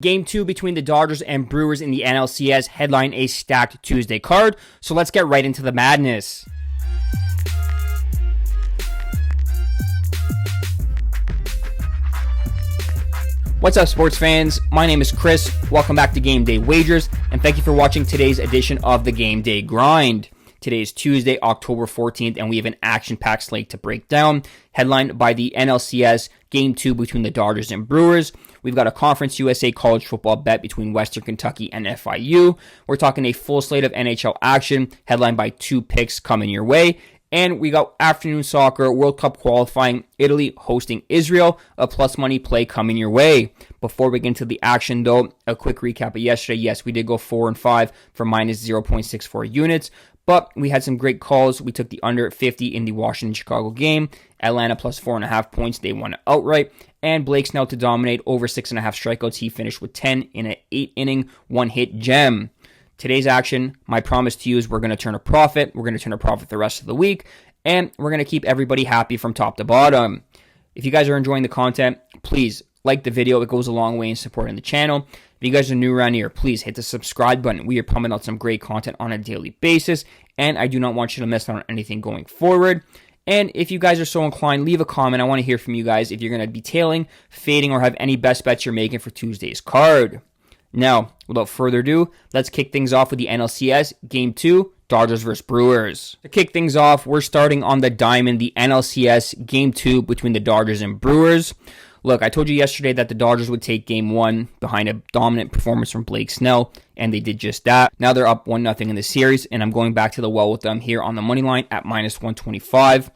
Game 2 between the Dodgers and Brewers in the NLCS headline a stacked Tuesday card, so let's get right into the madness. What's up, sports fans? My name is Chris. Welcome back to Game Day Wagers, and thank you for watching today's edition of the Game Day Grind. Today is Tuesday, October 14th, and we have an action-packed slate to break down, headlined by the NLCS Game 2 between the Dodgers and Brewers. We've got a Conference USA college football bet between Western Kentucky and FIU. We're talking a full slate of NHL action, headlined by 2 picks coming your way. And we got afternoon soccer, World Cup qualifying, Italy hosting Israel, a plus money play coming your way. Before we get into the action though, a quick recap of yesterday. Yes, we did go 4-5 for minus 0.64 units, but we had some great calls. We took the under at 50 in the Washington-Chicago game. Atlanta plus 4.5 points, they won outright. And Blake Snell to dominate over 6.5 strikeouts. He finished with 10 in an 8-inning, 1-hit gem. Today's action, my promise to you is we're going to turn a profit. We're going to turn a profit the rest of the week. And we're going to keep everybody happy from top to bottom. If you guys are enjoying the content, please like the video. It goes a long way in supporting the channel. If you guys are new around here, please hit the subscribe button. We are pumping out some great content on a daily basis. And I do not want you to miss out on anything going forward. And if you guys are so inclined, leave a comment. I want to hear from you guys if you're going to be tailing, fading, or have any best bets you're making for Tuesday's card. Now, without further ado, let's kick things off with the NLCS Game 2, Dodgers vs. Brewers. To kick things off, we're starting on the diamond, the NLCS Game 2 between the Dodgers and Brewers. Look, I told you yesterday that the Dodgers would take Game 1 behind a dominant performance from Blake Snell, and they did just that. Now they're up 1-0 in the series, and I'm going back to the well with them here on the money line at minus 125.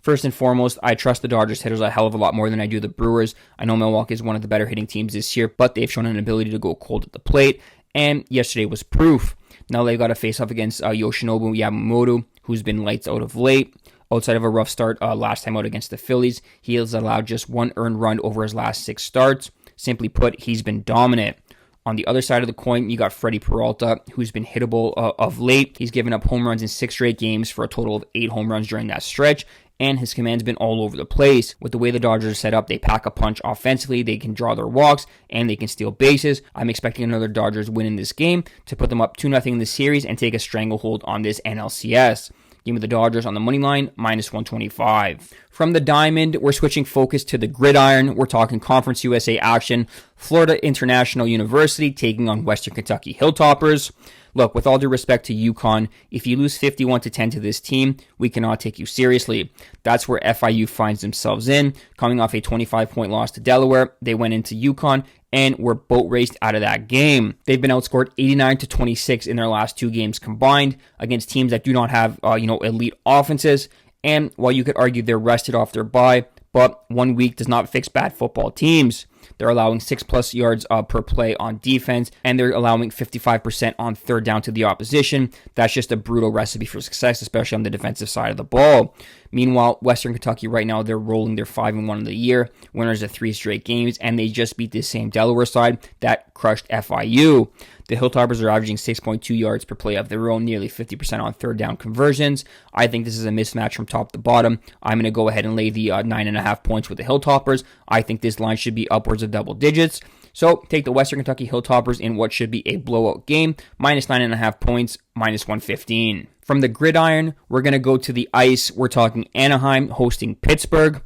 First and foremost, I trust the Dodgers hitters a hell of a lot more than I do the Brewers. I know Milwaukee is one of the better hitting teams this year, but they've shown an ability to go cold at the plate, and yesterday was proof. Now they've got to face off against Yoshinobu Yamamoto, who's been lights out of late. Outside of a rough start last time out against the Phillies, he has allowed just 1 earned run over his last 6 starts. Simply put, he's been dominant. On the other side of the coin, you got Freddie Peralta, who's been hittable of late. He's given up home runs in 6 straight games for a total of 8 home runs during that stretch, and his command's been all over the place. With the way the Dodgers are set up, they pack a punch offensively, they can draw their walks, and they can steal bases. I'm expecting another Dodgers win in this game to put them up 2-0 in the series and take a stranglehold on this NLCS. Give me the Dodgers on the money line, minus 125. From the diamond, we're switching focus to the gridiron. We're talking Conference USA action. Florida International University taking on Western Kentucky Hilltoppers. Look, with all due respect to UConn, if you lose 51-10 to this team, we cannot take you seriously. That's where FIU finds themselves in. Coming off a 25-point loss to Delaware, they went into UConn and were boat raced out of that game. They've been outscored 89-26 in their last 2 games combined against teams that do not have, elite offenses. And while you could argue they're rested off their bye, but 1 week does not fix bad football teams. They're allowing 6+ yards per play on defense, and they're allowing 55% on third down to the opposition. That's just a brutal recipe for success, especially on the defensive side of the ball. Meanwhile, Western Kentucky right now, they're rolling their 5-1 of the year, winners of 3 straight games, and they just beat this same Delaware side that crushed FIU. The Hilltoppers are averaging 6.2 yards per play of their own, nearly 50% on third down conversions. I think this is a mismatch from top to bottom. I'm going to go ahead and lay the 9.5 points with the Hilltoppers. I think this line should be upwards of double digits. So take the Western Kentucky Hilltoppers in what should be a blowout game, minus 9.5 points, minus 115. From the gridiron, we're going to go to the ice. We're talking Anaheim hosting Pittsburgh.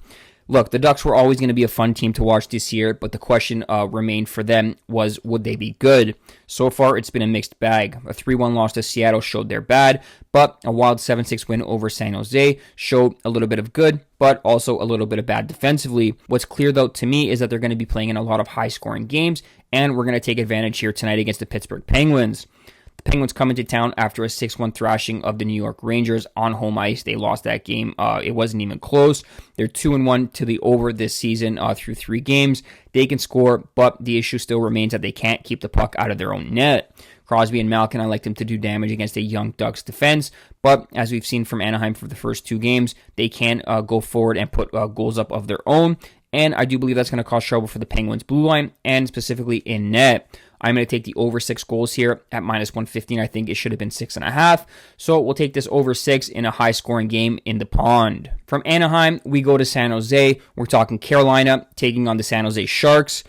Look, the Ducks were always going to be a fun team to watch this year, but the question remained for them was, would they be good? So far, it's been a mixed bag. A 3-1 loss to Seattle showed they're bad, but a wild 7-6 win over San Jose showed a little bit of good, but also a little bit of bad defensively. What's clear, though, to me is that they're going to be playing in a lot of high-scoring games, and we're going to take advantage here tonight against the Pittsburgh Penguins. The Penguins come into town after a 6-1 thrashing of the New York Rangers on home ice. They lost that game. It wasn't even close. They're 2-1 to the over this season through 3 games. They can score, but the issue still remains that they can't keep the puck out of their own net. Crosby and Malkin, I like them to do damage against a young Ducks defense, but as we've seen from Anaheim for the first 2 games, they can go forward and put goals up of their own, and I do believe that's going to cause trouble for the Penguins' blue line, and specifically in net. I'm going to take the over 6 goals here at minus 115. I think it should have been 6.5. So we'll take this over 6 in a high-scoring game in the pond. From Anaheim, we go to San Jose. We're talking Carolina taking on the San Jose Sharks.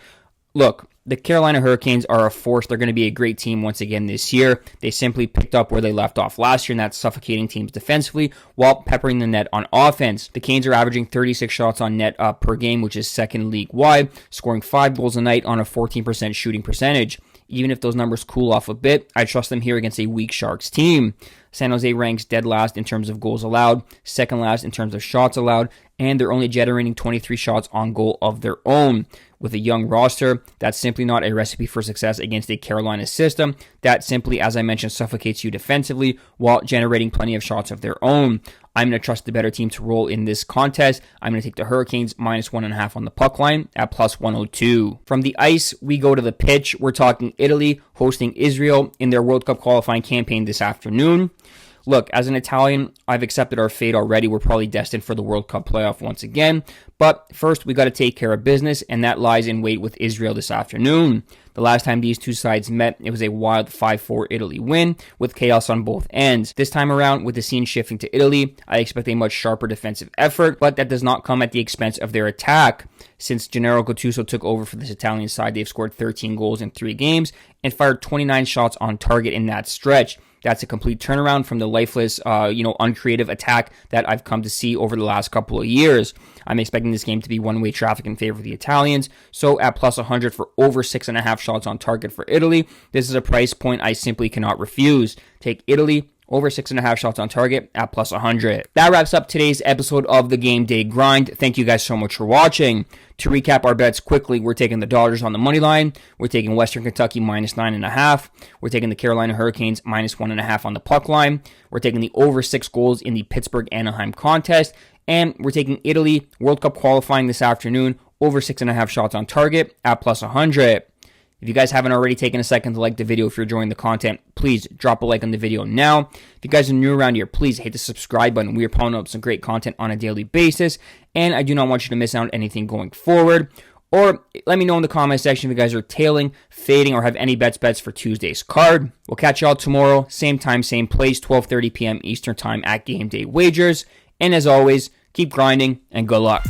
Look, The Carolina Hurricanes are a force. They're going to be a great team once again this year. They simply picked up where they left off last year, and that's suffocating teams defensively while peppering the net on offense. The Canes are averaging 36 shots on net per game, which is second league-wide, scoring 5 goals a night on a 14% shooting percentage. Even if those numbers cool off a bit, I trust them here against a weak Sharks team. San Jose ranks dead last in terms of goals allowed, second last in terms of shots allowed, and they're only generating 23 shots on goal of their own. With a young roster, that's simply not a recipe for success against a Carolina system that simply, as I mentioned, suffocates you defensively while generating plenty of shots of their own. I'm going to trust the better team to roll in this contest. I'm going to take the Hurricanes minus 1.5 on the puck line at plus 102. From the ice, we go to the pitch. We're talking Italy hosting Israel in their World Cup qualifying campaign this afternoon. Look, as an Italian, I've accepted our fate already. We're probably destined for the World Cup playoff once again. But first, we got to take care of business, and that lies in wait with Israel this afternoon. The last time these two sides met, it was a wild 5-4 Italy win with chaos on both ends. This time around, with the scene shifting to Italy, I expect a much sharper defensive effort, but that does not come at the expense of their attack. Since Gennaro Gattuso took over for this Italian side, they've scored 13 goals in 3 games and fired 29 shots on target in that stretch. That's a complete turnaround from the lifeless, uncreative attack that I've come to see over the last couple of years. I'm expecting this game to be one-way traffic in favor of the Italians. So at plus 100 for over 6.5 shots on target for Italy, this is a price point I simply cannot refuse. Take Italy over 6.5 shots on target at plus 100. That wraps up today's episode of the Game Day Grind. Thank you guys so much for watching. To recap our bets quickly, we're taking the Dodgers on the money line. We're taking Western Kentucky minus 9.5. We're taking the Carolina Hurricanes minus 1.5 on the puck line. We're taking the over 6 goals in the Pittsburgh-Anaheim contest. And we're taking Italy World Cup qualifying this afternoon over 6.5 shots on target at plus 100. If you guys haven't already taken a second to like the video, if you're enjoying the content, please drop a like on the video now. If you guys are new around here, please hit the subscribe button. We are pulling up some great content on a daily basis, and I do not want you to miss out on anything going forward. Or let me know in the comment section if you guys are tailing, fading, or have any bets for Tuesday's card. We'll catch y'all tomorrow, same time, same place, 12:30 p.m. Eastern Time at Game Day Wagers. And as always, keep grinding and good luck.